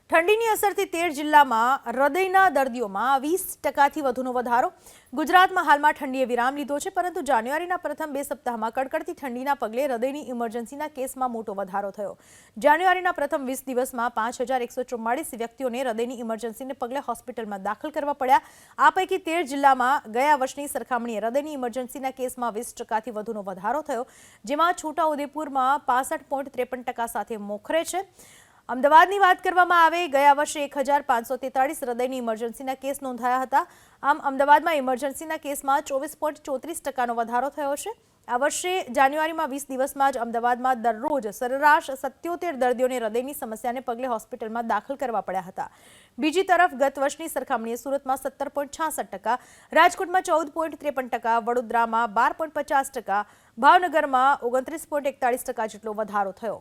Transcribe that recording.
ઠંડીની અસરથી 13 જિલ્લામાં હૃદયના દર્દીઓમાં 20%થી વધુનો વધારો। ગુજરાતમાં હાલમાં ઠંડીએ વિરામ લીધો છે, પરંતુ જાન્યુઆરીના પ્રથમ 2 સપ્તાહમાં કડકડતી ઠંડીના પગલે હૃદયની ઇમરજન્સીના કેસમાં મોટો વધારો થયો। જાન્યુઆરીના પ્રથમ 20 દિવસમાં 5144 વ્યક્તિઓને હૃદયની ઇમરજન્સીને પગલે હોસ્પિટલમાં દાખલ કરવા પડ્યા। આ પૈકી 13 જિલ્લામાં ગયા વર્ષની સરખામણીએ હૃદયની ઇમરજન્સીના કેસમાં 20%થી વધુનો વધારો થયો, જેમાં છોટાઉદેપુરમાં 65.53% સાથે મોખરે છે। અમદાવાદની વાત કરવામાં આવે, ગયા વર્ષે 1543 હૃદયની ઇમરજન્સીના કેસ નોંધાયા હતા। આમ અમદાવાદમાં ઇમરજન્સીના કેસમાં 24.34%નો વધારો થયો છે। આ વર્ષે જાન્યુઆરીમાં 20 દિવસમાં જ અમદાવાદમાં દરરોજ સરેરાશ 77 દર્દીઓને હૃદયની સમસ્યાને પગલે હોસ્પિટલમાં દાખલ કરવા પડ્યા હતા। બીજી તરફ ગત વર્ષની સરખામણીએ સુરતમાં 17.66%, રાજકોટમાં 14.53%, વડોદરામાં 12.50%, ભાવનગરમાં 29.41% જેટલો વધારો થયો।